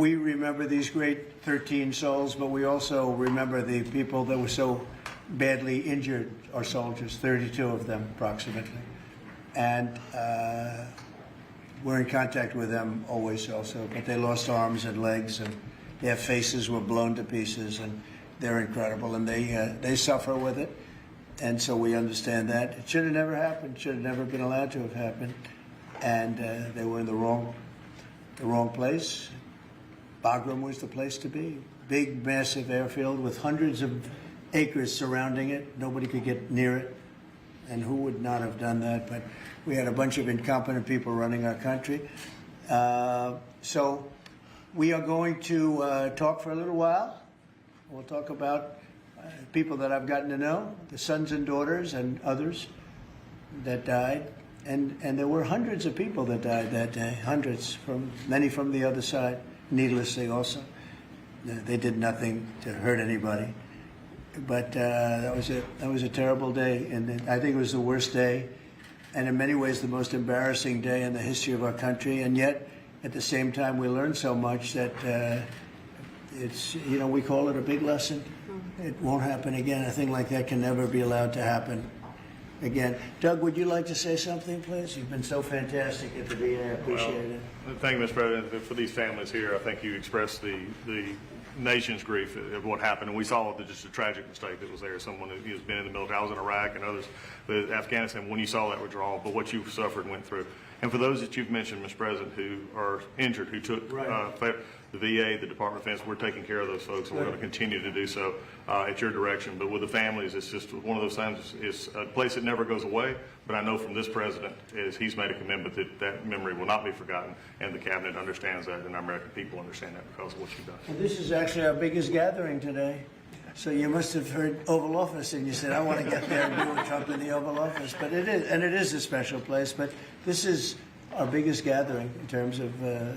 we remember these great 13 souls, but we also remember the people that were so badly injured, our soldiers, 32 of them approximately. And we're in contact with them always also, but they lost arms and legs, and their faces were blown to pieces, and they're incredible, and they suffer with it. And so we understand that. It should have never happened, should have never been allowed to have happened. And they were in the wrong place. Bagram was the place to be. Big, massive airfield with hundreds of acres surrounding it. Nobody could get near it. And who would not have done that? But we had a bunch of incompetent people running our country. So we are going to talk for a little while. We'll talk about people that I've gotten to know, the sons and daughters and others that died. And there were hundreds of people that died that day, hundreds, many from the other side, needlessly also. They did nothing to hurt anybody. But that was a terrible day, and I think it was the worst day, and in many ways the most embarrassing day in the history of our country. And yet, at the same time, we learned so much that it's, you know, we call it a big lesson. It won't happen again. A thing like that can never be allowed to happen again. Doug, would you like to say something, please? You've been so fantastic at the VA. I appreciate it. Thank you, Mr. President. For these families here, I think you expressed the nation's grief of what happened, and we saw just a tragic mistake that was there. Someone who has been in the military. I was in Iraq and others, but Afghanistan, when you saw that withdrawal, but what you've suffered and went through. And for those that you've mentioned, Mr. President, who are injured, who took the VA, the Department of Defense, we're taking care of those folks, and we're going to continue to do so at your direction. But with the families, it's just one of those times. It's a place that never goes away. But I know from this president is he's made a commitment that that memory will not be forgotten, and the cabinet understands that, and our American people understand that because of what you've done. And this is actually our biggest gathering today. So you must have heard Oval Office, and you said, I want to get there and be with Trump in the Oval Office. But it is, and it is a special place. But this is our biggest gathering in terms of the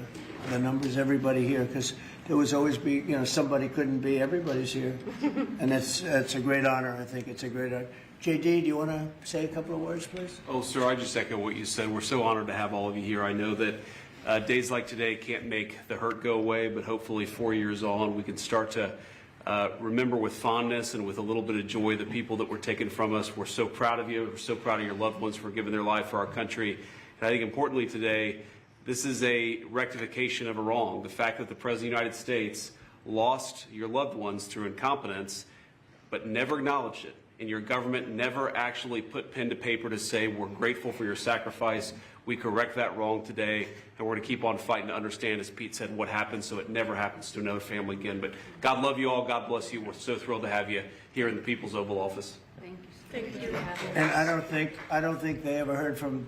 numbers, everybody here, because there was always be, you know, somebody couldn't be, everybody's here. And it's a great honor, I think. It's a great honor. JD, do you want to say a couple of words, please? Oh, sir, I just echo what you said. We're so honored to have all of you here. I know that days like today can't make the hurt go away, but hopefully 4 years on, we can start to remember with fondness and with a little bit of joy the people that were taken from us. We're so proud of you. We're so proud of your loved ones for giving their life for our country. And I think importantly today, this is a rectification of a wrong. The fact that the President of the United States lost your loved ones through incompetence, but never acknowledged it. And your government never actually put pen to paper to say, we're grateful for your sacrifice. We correct that wrong today, and we're going to keep on fighting to understand, as Pete said, what happened so it never happens to another family again. But God love you all. God bless you. We're so thrilled to have you here in the People's Oval Office. Thank you. Thank you. And I don't think they ever heard from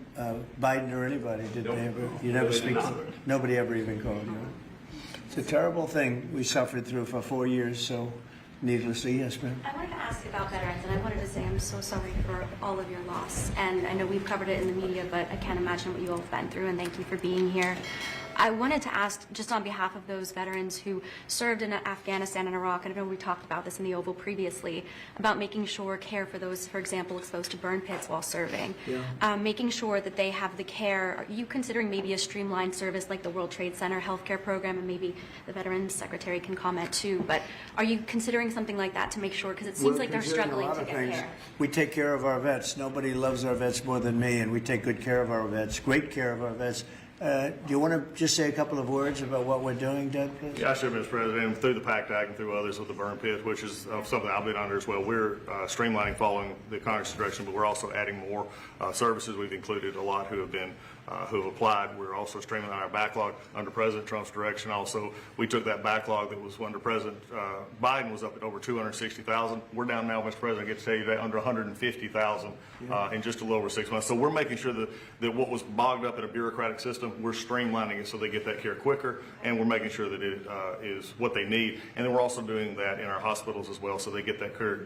Biden or anybody, did they ever? You never speak to them? Nobody ever even called you. It's a terrible thing we suffered through for 4 years, so needlessly, yes, ma'am. I wanted to ask about veterans, and I wanted to say I'm so sorry for all of your loss. And I know we've covered it in the media, but I can't imagine what you all have been through, and thank you for being here. I wanted to ask, just on behalf of those veterans who served in Afghanistan and Iraq, and I know we talked about this in the Oval previously, about making sure care for those, for example, exposed to burn pits while serving, making sure that they have the care. Are you considering maybe a streamlined service like the World Trade Center healthcare program, and maybe the Veterans Secretary can comment too, but are you considering something like that to make sure, because it seems like they're struggling to get care? We take care of our vets. Nobody loves our vets more than me, and we take good care of our vets, great care of our vets. Do you want to just say a couple of words about what we're doing, Doug, please? Yeah, sure, Mr. President. And through the PACT Act and through others with the burn pit, which is something I've been under as well, we're streamlining following the Congress direction, but we're also adding more services. We've included a lot who have applied. We're also streamlining our backlog under President Trump's direction. Also, we took that backlog that was under President Biden was up at over 260,000. We're down now, Mr. President, I get to tell you that under 150,000 in just a little over 6 months. So we're making sure that what was bogged up in a bureaucratic system, we're streamlining it so they get that care quicker, and we're making sure that it is what they need. And then we're also doing that in our hospitals as well, so they get that care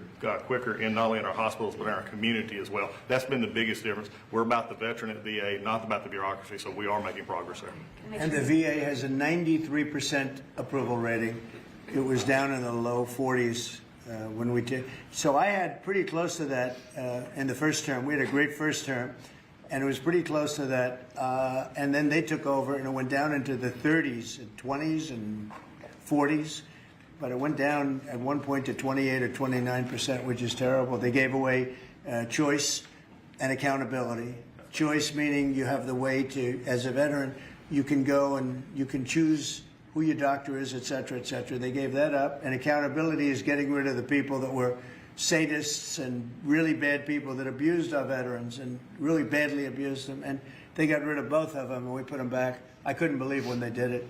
quicker, in not only in our hospitals but in our community as well. That's been the biggest difference. We're about the veteran at VA, not about the bureaucracy, so we are making progress there. And the VA has a 93% approval rating. It was down in the low 40s when we did. So I had pretty close to that in the first term. We had a great first term. and it was pretty close to that. And then they took over, and it went down into the 30s, and 20s, and 40s. But it went down at one point to 28 or 29%, which is terrible. They gave away choice and accountability. Choice meaning you have the way to, as a veteran, you can go and you can choose who your doctor is, et cetera, et cetera. They gave that up. And accountability is getting rid of the people that were sadists and really bad people that abused our veterans and really badly abused them. And they got rid of both of them, and we put them back. I couldn't believe when they did it.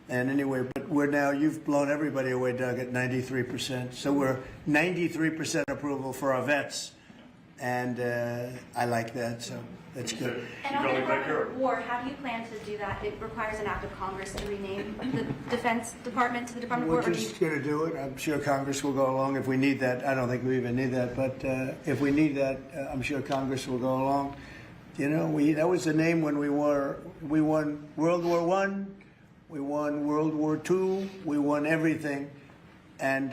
And anyway, but we're now, you've blown everybody away, Doug, at 93%. So we're 93% approval for our vets. And I like that, so that's good. And on the Department of War, how do you plan to do that? It requires an act of Congress to rename the Defense Department to the Department of War. We're just going to do it. I'm sure Congress will go along if we need that. I don't think we even need that, but if we need that, I'm sure Congress will go along. You know, that was the name when we won World War I, we won World War II, we won everything, and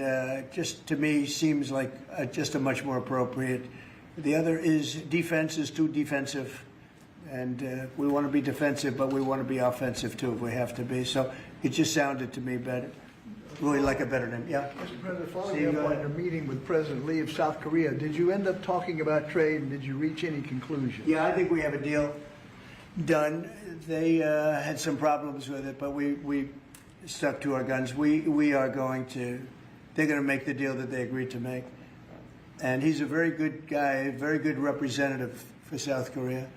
just to me seems like just a much more appropriate. The other is defense is too defensive, and we want to be defensive, but we want to be offensive too if we have to be. So it just sounded to me better, really like a better name. Yeah. Mr. President, following up on your meeting with President Lee of South Korea, did you end up talking about trade, and did you reach any conclusion? Yeah, I think we have a deal done. They had some problems with it, but we stuck to our guns. We are going to, they're going to make the deal that they agreed to make. And he's a very good guy, a very good representative for South Korea.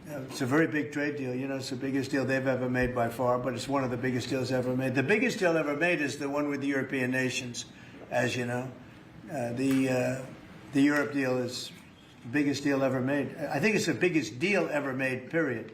It's a very big trade deal. You know, it's the biggest deal they've ever made by far, but it's one of the biggest deals ever made. The biggest deal ever made is the one with the European nations, as you know. The Europe deal is the biggest deal ever made. I think it's the biggest deal ever made, period.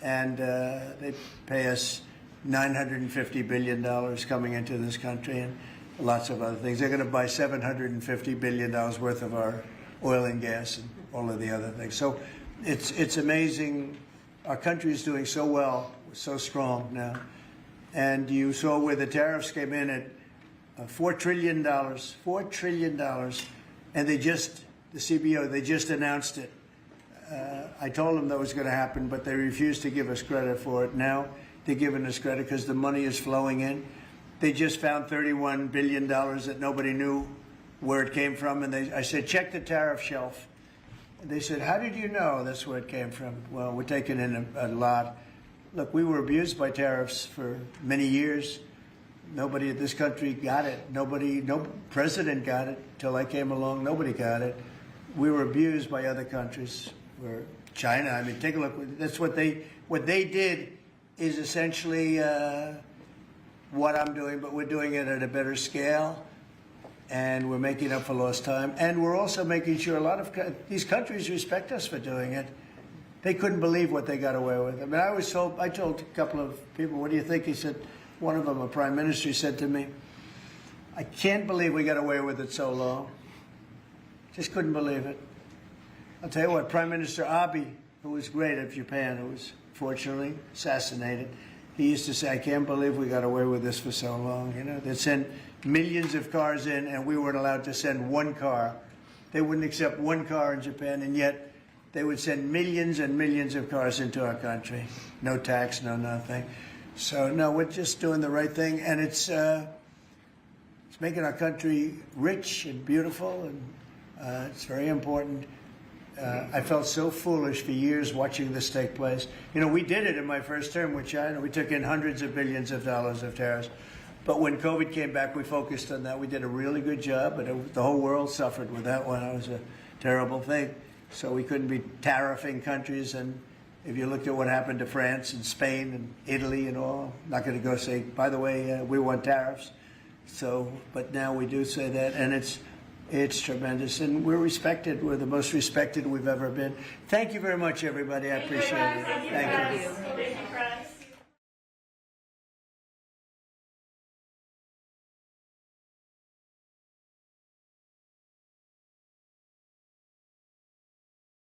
And they pay us $950 billion coming into this country, and lots of other things. They're going to buy $750 billion worth of our oil and gas and all of the other things. So it's amazing. Our country is doing so well, so strong now. And you saw where the tariffs came in at $4 trillion, $4 trillion. And they just, the CBO, they just announced it. I told them that was going to happen, but they refused to give us credit for it. Now they're giving us credit because the money is flowing in. They just found $31 billion that nobody knew where it came from. And I said, check the tariff shelf. And they said, how did you know that's where it came from? Well, we're taking in a lot. Look, we were abused by tariffs for many years. Nobody in this country got it. No president got it till I came along. Nobody got it. We were abused by other countries. China, I mean, take a look. That's what they did is essentially what I'm doing, but we're doing it at a better scale, and we're making up for lost time, and we're also making sure a lot of these countries respect us for doing it. They couldn't believe what they got away with. I mean, I told a couple of people, what do you think? He said, one of them, a prime minister, said to me, I can't believe we got away with it so long. Just couldn't believe it. I'll tell you what, Prime Minister Abe, who was great of Japan, who was fortunately assassinated, he used to say, I can't believe we got away with this for so long. You know, they'd send millions of cars in, and we weren't allowed to send one car. They wouldn't accept one car in Japan, and yet they would send millions and millions of cars into our country. No tax, no nothing. So, no, we're just doing the right thing, and it's making our country rich and beautiful, and it's very important. I felt so foolish for years watching this take place. You know, we did it in my first term with China. We took in hundreds of billions of dollars of tariffs. But when COVID came back, we focused on that. We did a really good job, but the whole world suffered with that one. It was a terrible thing. So we couldn't be tariffing countries. And if you looked at what happened to France and Spain and Italy and all, I'm not going to go say, by the way, we want tariffs. So, but now we do say that, and it's tremendous, and we're respected. We're the most respected we've ever been. Thank you very much, everybody. I appreciate it. Thank you.